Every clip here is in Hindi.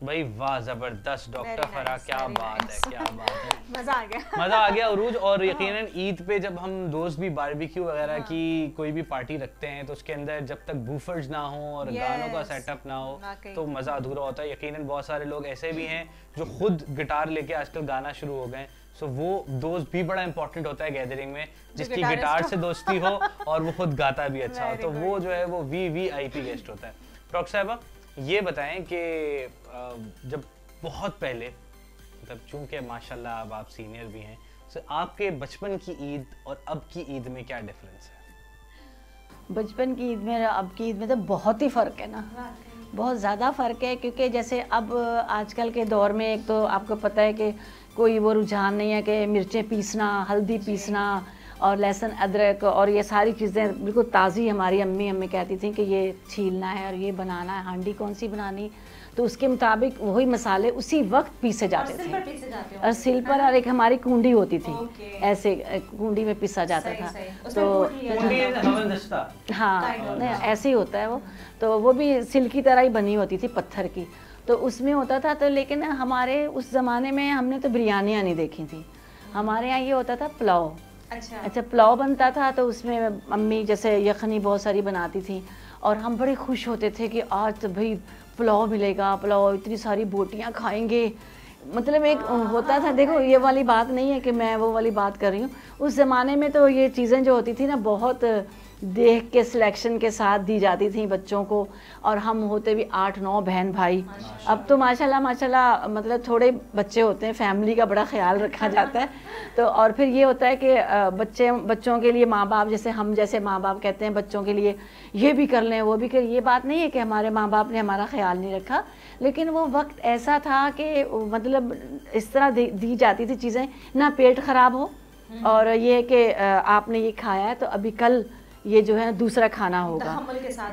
भाई वाह, जबरदस्त डॉक्टर फरा, क्या बात है, क्या बात है। मजा आ गया, मजा आ गया उरूज। और यकीनन ईद पे जब हम दोस्त भी बारबेक्यू वगैरह की कोई भी पार्टी रखते हैं तो उसके अंदर जब तक बूफर्स ना हो और गानों का सेटअप ना हो तो मजा अधूरा होता है। यकीनन बहुत सारे लोग ऐसे भी हैं जो खुद गिटार लेके आजकल गाना शुरू हो गए, सो वो दोस्त भी बड़ा इंपॉर्टेंट होता है गैदरिंग में, जिसकी गिटार से दोस्ती हो और वो खुद गाता भी अच्छा हो, तो वो जो है वो VVIP गेस्ट होता है। डॉक्टर साहबा ये बताएं कि जब बहुत पहले, मतलब चूंकि माशाल्लाह अब आप सीनियर भी हैं, तो आपके बचपन की ईद और अब की ईद में क्या डिफरेंस है? बचपन की ईद में और अब की ईद में तो बहुत ही फ़र्क है ना, बहुत ज़्यादा फ़र्क है। क्योंकि जैसे अब आजकल के दौर में एक तो आपको पता है कि कोई वो रुझान नहीं है कि मिर्चें पीसना, हल्दी पीसना और लहसुन अदरक और ये सारी चीज़ें बिल्कुल ताज़ी हमारी अम्मी हमें कहती थी कि ये छीलना है और ये बनाना है, हांडी कौन सी बनानी, तो उसके मुताबिक वही मसाले उसी वक्त पीसे जाते थे। और सिल पर और एक हमारी कुंडी होती थी, ऐसे कुंडी में पीसा जाता था। तो हाँ, नहीं ऐसे ही होता है वो, तो वो भी सिल की तरह ही बनी होती थी, पत्थर की, तो उसमें होता था। तो लेकिन हमारे उस ज़माने में हमने तो बिरयानियाँ नहीं देखी थी, हमारे यहाँ ये होता था पुलाव। अच्छा, पुलाव बनता था तो उसमें अम्मी जैसे यखनी बहुत सारी बनाती थी और हम बड़े खुश होते थे कि आज तो भाई पुलाव मिलेगा, पुलाव इतनी सारी बोटियाँ खाएंगे। मतलब एक होता था, देखो ये वाली बात नहीं है कि मैं वो वाली बात कर रही हूँ, उस ज़माने में तो ये चीज़ें जो होती थी ना बहुत देख के सिलेक्शन के साथ दी जाती थी बच्चों को, और हम होते भी 8-9 बहन भाई। अब तो माशाल्लाह माशाल्लाह मतलब थोड़े बच्चे होते हैं, फैमिली का बड़ा ख्याल रखा जाता है। तो और फिर ये होता है कि बच्चों के लिए माँ बाप, जैसे हम जैसे माँ बाप कहते हैं बच्चों के लिए ये भी कर लें वो भी कर, ये बात नहीं है कि हमारे माँ बाप ने हमारा ख्याल नहीं रखा, लेकिन वो वक्त ऐसा था कि मतलब इस तरह दी जाती थी चीज़ें, ना पेट ख़राब हो और ये कि आपने ये खाया है तो अभी कल ये जो है दूसरा खाना होगा,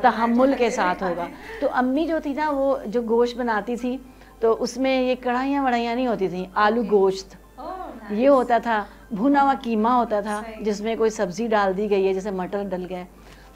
तहम्मुल के साथ होगा। तो अम्मी जो थी ना वो जो गोश्त बनाती थी तो उसमें ये कढ़ाइयाँ वढ़ाइयाँ नहीं होती थी, आलू गोश्त ये होता था, भुना हुआ कीमा होता था जिसमें कोई सब्ज़ी डाल दी गई है, जैसे मटर डल गए,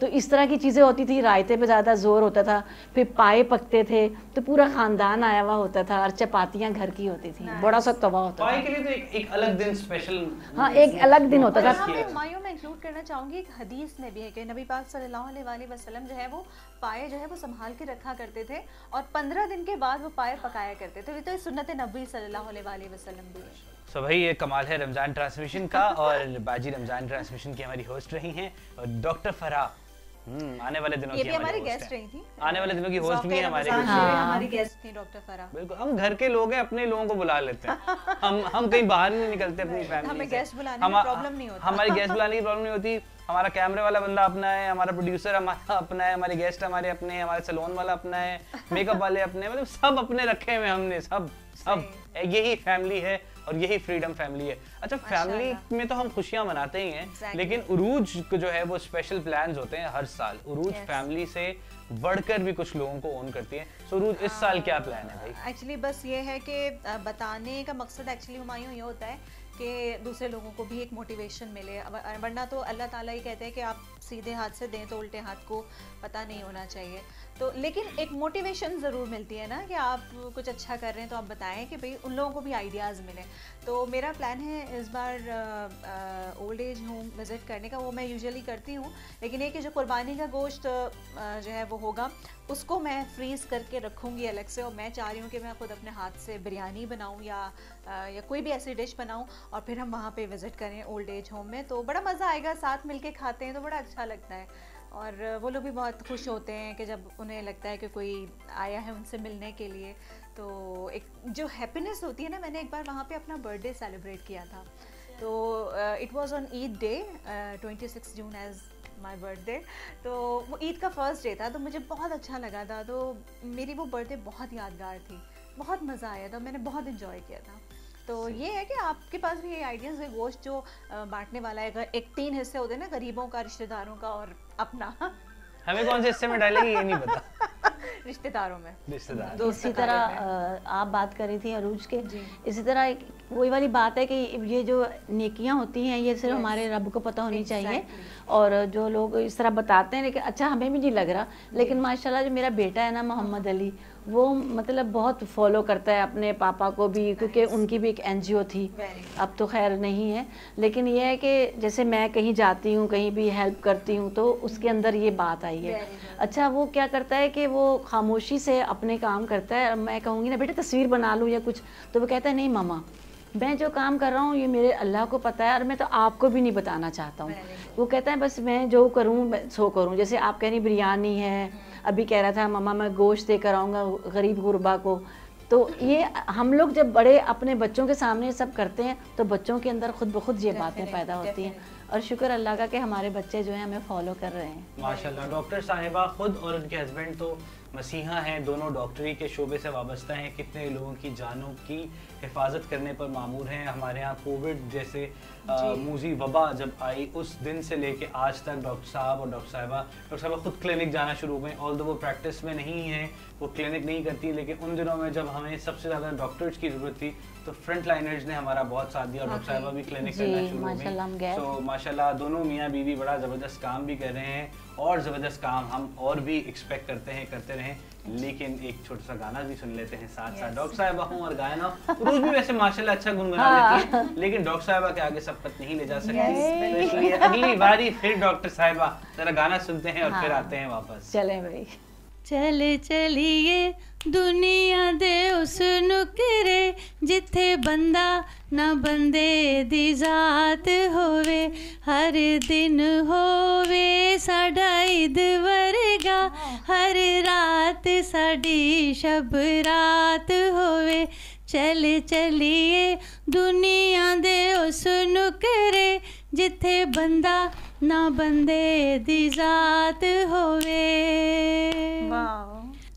तो इस तरह की चीज़ें होती थी। रायते पे ज़्यादा जोर होता था, फिर पाए पकते थे तो पूरा ख़ानदान आया हुआ होता था, और चपातियाँ घर की होती थी, बड़ा सा तवा होता था। पाए के लिए तो एक अलग दिन स्पेशल, हाँ एक अलग दिन होता था। हुमायूं मैं इंक्लूड करना चाहूँगी, एक हदीस में भी है कि नबी पाक सल्लल्लाहु अलैहि वसल्लम जो है वो पाए जो है वो संभाल के रखा करते थे और 15 दिन के बाद वो पाए पकाया करते थे। तो सुन्नत नबी सल्लल्लाहु अलैहि वसल्लम भी है। सो भाई ये कमाल है रमज़ान ट्रांसमिशन का, और बाजी रमज़ान ट्रांसमिशन की हमारी होस्ट रही हैं, और डॉक्टर फरा आने वाले दिनों की हमारी गेस्ट रही थी, आने वाले दिनों की होस्ट भी है हमारी गेस्ट थी डॉक्टर फरा। बिल्कुल, हम घर के लोग हैं, अपने लोगों को बुला लेते हैं, हम कहीं बाहर नहीं निकलते अपनी फैमिली हमें गेस्ट बुलाने में प्रॉब्लम नहीं होती, हमारी गेस्ट बुलाने की प्रॉब्लम नहीं होती। हमारा कैमरे वाला बंदा अपना है, हमारा प्रोड्यूसर हमारा अपना है, हमारे गेस्ट हमारे अपने हैं, हमारे सैलून वाला अपना है, मेकअप वाले अपने, मतलब सब अपने रखे हुए हमने, सब यही फैमिली है और यही फ्रीडम फैमिली है। अच्छा, फैमिली में तो हम खुशियां मनाते ही हैं, लेकिन उरूज जो है वो स्पेशल प्लान्स होते हैं हर साल। उरूज फैमिली से बढ़कर भी कुछ लोगों को ओन करती है। सो उरूज इस साल क्या प्लान है भाई? एक्चुअली बस ये है कि बताने का मकसद एक्चुअली हुमायूं ये होता है कि दूसरे लोगों को भी एक मोटिवेशन मिले, वरना तो अल्लाह ताला ही कहते हैं कि आप सीधे हाथ से दें तो उल्टे हाथ को पता नहीं होना चाहिए। तो लेकिन एक मोटिवेशन ज़रूर मिलती है ना कि आप कुछ अच्छा कर रहे हैं तो आप बताएं कि भाई उन लोगों को भी आइडियाज़ मिलें। तो मेरा प्लान है इस बार ओल्ड एज होम विज़िट करने का। वो मैं यूजुअली करती हूँ, लेकिन एक जो कुर्बानी का गोश्त जो है वो होगा उसको मैं फ्रीज़ करके रखूँगी अलग से, और मैं चाह रही हूँ कि मैं खुद अपने हाथ से बिरयानी बनाऊँ या कोई भी ऐसी डिश बनाऊँ और फिर हम वहाँ पे विज़िट करें ओल्ड एज होम में। तो बड़ा मज़ा आएगा, साथ मिल के खाते हैं तो बड़ा अच्छा लगता है, और वो लोग भी बहुत खुश होते हैं कि जब उन्हें लगता है कि कोई आया है उनसे मिलने के लिए। तो एक जो हैप्पीनेस होती है ना, मैंने एक बार वहाँ पे अपना बर्थडे सेलिब्रेट किया था, तो it was on Eid day 26 June as my birthday. तो वो ईद का फर्स्ट डे था, तो मुझे बहुत अच्छा लगा था, तो मेरी वो बर्थडे बहुत यादगार थी, बहुत मज़ा आया था, मैंने बहुत इन्जॉय किया था। तो ये है कि आपके पास भी ये आइडियाज़ है, गोश्त जो बांटने वाला है, एक 3 हिस्से होते हैं ना, गरीबों का, रिश्तेदारों का और अपना। हमें कौन से हिस्से में डालेंगे ये नहीं पता। रिश्तेदारों में, रिश्तेदार। इसी तरह आप बात कर रही थी अरूज के, इसी तरह वही वाली बात है कि ये जो नेकियां होती हैं ये सिर्फ हमारे रब को पता होनी चाहिए, और जो लोग इस तरह बताते हैं, लेकिन अच्छा हमें भी नहीं लग रहा, लेकिन माशाल्लाह जो मेरा बेटा है ना मोहम्मद अली, वो मतलब बहुत फॉलो करता है अपने पापा को भी, क्योंकि उनकी भी एक एनजीओ थी, अब तो खैर नहीं है, लेकिन ये है कि जैसे मैं कहीं जाती हूँ, कहीं भी हेल्प करती हूँ, तो उसके अंदर ये बात आई है। अच्छा, वो क्या करता है कि वो खामोशी से अपने काम करता है। मैं कहूँगी ना बेटा तस्वीर बना लूँ या कुछ, तो वो कहता है नहीं मामा, मैं जो काम कर रहा हूँ ये मेरे अल्लाह को पता है और मैं तो आपको भी नहीं बताना चाहता हूँ। वो कहता है बस मैं जो करूँ सो करूँ। जैसे आप कह रही बिरयानी है, अभी कह रहा था मम्मा मैं गोश्त देकर आऊँगा गरीब गुरबा को। तो ये हम लोग जब बड़े अपने बच्चों के सामने सब करते हैं तो बच्चों के अंदर खुद ब खुद ये बातें पैदा होती हैं, और शुक्र अल्लाह का कि हमारे बच्चे जो हैं हमें फॉलो कर रहे हैं माशाल्लाह। डॉक्टर साहिबा खुद और उनके हस्बैंड तो मसीहा हैं, दोनों डॉक्टरी के शोबे से वाबस्ता हैं, कितने लोगों की जानों की हिफाजत करने पर मामूर हैं। हमारे यहाँ कोविड जैसे मूजी वबा जब आई उस दिन से लेके आज तक डॉक्टर साहब और डॉक्टर साहिबा खुद क्लिनिक जाना शुरू हो गए। ऑल्दो वो प्रैक्टिस में नहीं है, वो क्लिनिक नहीं करती, लेकिन उन दिनों में जब हमें सबसे ज़्यादा डॉक्टर्स की ज़रूरत थी तो फ्रंट लाइनर्स ने हमारा बहुत साथ दिया और डॉक्टर साहिबा भी क्लिनिक करना शुरू हो गई। तो माशाल्लाह दोनों मियाँ बीवी बड़ा ज़बरदस्त काम भी कर रहे हैं, और ज़बरदस्त काम हम और भी एक्सपेक्ट करते हैं, करते रहें। लेकिन एक छोटा सा गाना भी सुन लेते हैं साथ साथ। डॉक्टर साहिबा हूँ और गाना रोज भी वैसे माशाल्लाह अच्छा गुनगुना लेती है, लेकिन डॉक्टर साहिबा के आगे सबकत नहीं ले जा सकती, तो इसलिए अगली बारी फिर डॉक्टर साहिबा जरा गाना सुनते हैं और फिर आते हैं वापस। चले भाई। चले चलिए दुनिया दे उस नुकरे जिथे बंदा ना बंदे दी जात होवे, हर दिन होवे साडा ईद वर्गा, हर रात साडी शब रात होवे। चले चलिए दुनिया दे उस नुकरे जिथे बंदा ना बंदे दी जात होवे।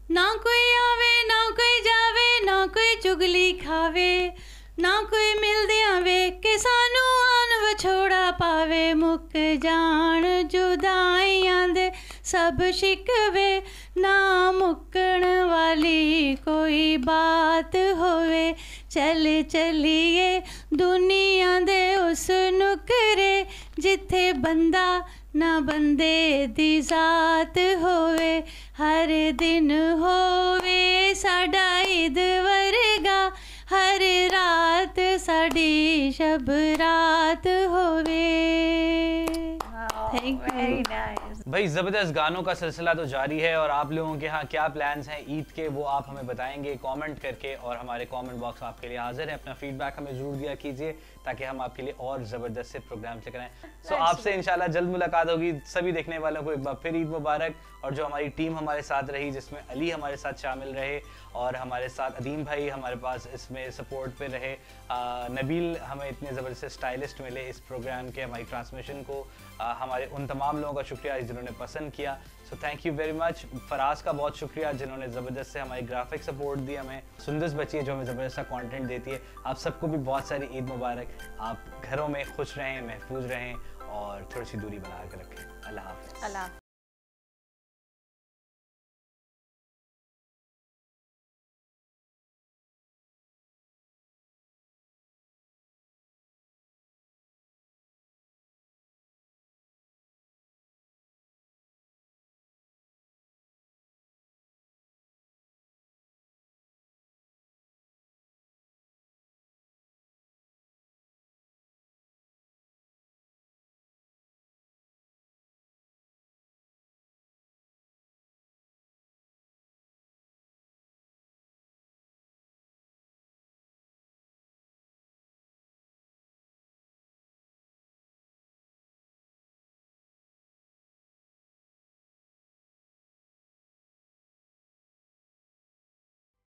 ना कोई आवे ना कोई जावे, ना कोई चुगली खावे, ना कोई मिलदियां वे के सानू आन विछोड़ा पावे। मुक जान जुदाइयां दे सब शिकवे, ना मुकण वाली कोई बात होवे। चले चलिए दुनिया दे उस नुकरे जिथे बंदा ना बंदे दी जात होवे, हर दिन होवे साडा ईद वर्गा, हर रात साडी शब रात होवे। Thank you. भाई ज़बरदस्त गानों का सिलसिला तो जारी है, और आप लोगों के यहाँ क्या प्लान्स हैं ईद के वो आप हमें बताएंगे कमेंट करके, और हमारे कमेंट बॉक्स आपके लिए हाजिर है। अपना फीडबैक हमें ज़रूर दिया कीजिए ताकि हम आपके लिए और ज़बरदस्त से प्रोग्राम लेकर आएँ। सो आपसे इंशाल्लाह जल्द मुलाकात होगी। सभी देखने वालों को एक बार फिर ईद मुबारक। और जो हमारी टीम हमारे साथ रही, जिसमें अली हमारे साथ शामिल रहे और हमारे साथ अदीम भाई हमारे पास इसमें सपोर्ट पे रहे, नबील हमें इतने ज़बरदस्त स्टाइलिस्ट मिले इस प्रोग्राम के, हमारी ट्रांसमिशन को, हमारे उन तमाम लोगों का शुक्रिया जिन्होंने पसंद किया। So thank you very much. Faraz का बहुत शुक्रिया जिन्होंने ज़बरदस्त से हमारी ग्राफिक सपोर्ट दिया, हमें सुंदस बची है जो हमें ज़बरदस्त सा कंटेंट देती है। आप सबको भी बहुत सारी ईद मुबारक। आप घरों में खुश रहें, महफूज रहें और थोड़ी सी दूरी बना कर रखें। अल्लाह हाफ़िज़।